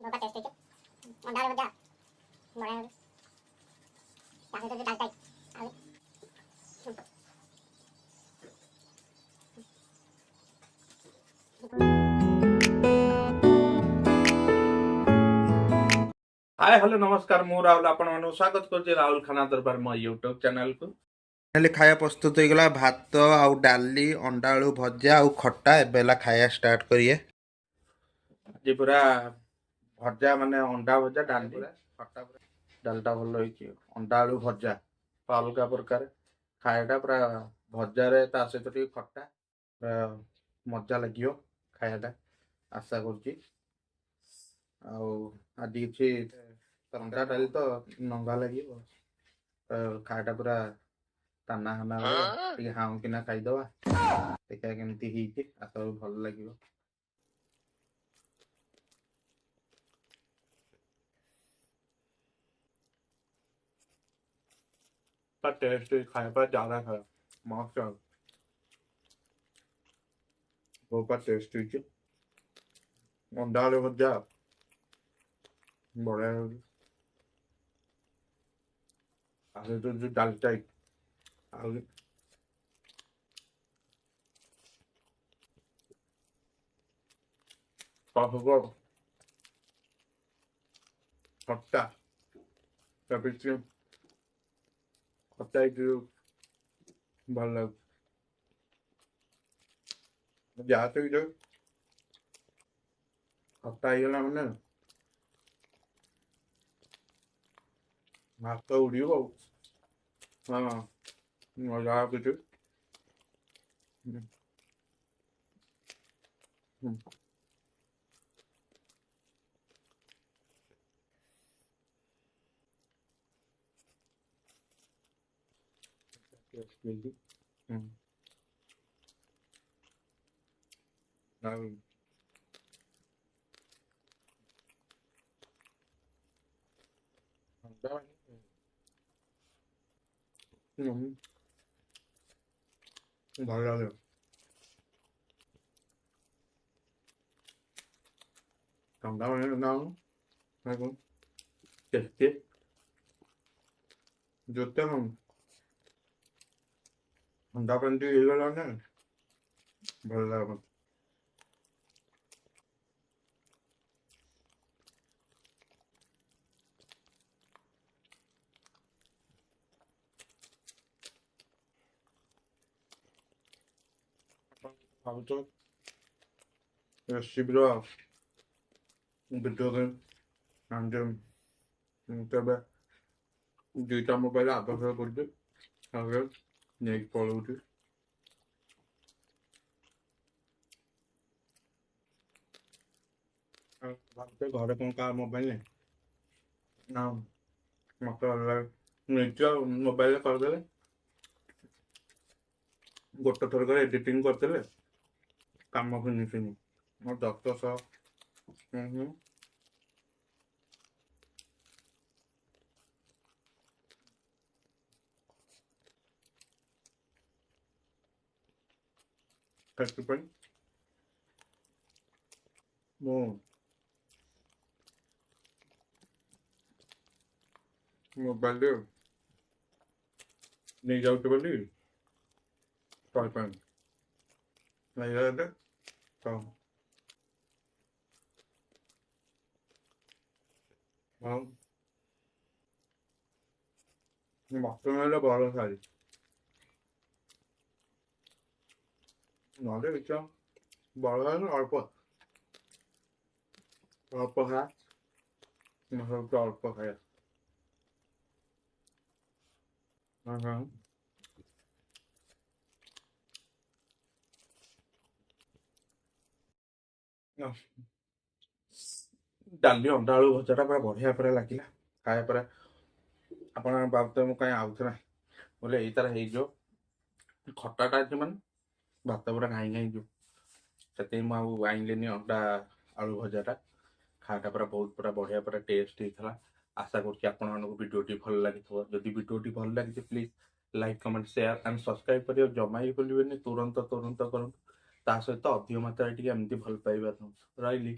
बहुत टेस्ट है अंडा भजा बड़ा ताकि तो डालता है हाय हेलो नमस्कार मु राहुल आपण मानू स्वागत करछि राहुल खाना दरबार मो यूट्यूब चैनल को हेले खाया प्रस्तुत हो गला भात आउ डाली अंडा आलू भजा आउ खट्टा एबेला खाया स्टार्ट करिए जे पूरा भजा माने अंडा भजा डाली खट्टा डालटा भल होई अंडा आलू भजा अलगा प्रकार खायाटा पूरा भजा रे ता सहित टी खट्टा मजा लागियो खायाटा आशा करछि आउ आज किछि अंडा डाली तो नंगा लगे खाटा पूरा टाना हाना हाँ कि खाईदवा देखा केमती आशा भल लगे टेस्ट खाया ज्यादा खाया मस्त बहुत टेस्ट अंडा आलू भजा बढ़िया आगे तो जो डालता है आगे खट्टा खट्टा भल लगे जाते जो खट्टा होगा मैंने भात उड़ो हाँ मजा कुछ भल लगे ठंडा टेस्टी जोते हम ठंडा पानी गला ना भल लगे भावुच शीघ्र भिडियो तबे दुईटा मोबाइल आबश्यक कर पलौटी घरे कौन का मोबाइल नहीं ना मत निज मोबाइल करदे गोटे थर कर एडिटिंग करते काम फिनिश मोर 10 मो मोबाइल नहीं जाऊँ बोली नहीं जाते तो मत ना बड़ सारी ना बड़ अल्प अल्प खा सब अल्प खाया डाली अंडा आलू भजाटा पूरा बढ़िया पूरा लगे खाया पूरा आप बाबू मुझे कहीं आउे ना बोले यही तार हो खटाटा अच्छे मैंने भात पूरा घाई घाई जो से मुझे आईनी अंडा आलू भजाटा खाटा पूरा बहुत पूरा बढ़िया पूरा टेस्ट होता आशा करीडियोटी भल लगी जदि भिडियोटी भल लगी please like comment share and subscribe कर जमा ही भूलें तुरंत तुरंत करूँ ता सहित अधिक मात्रा एमती भल पाइबा रही।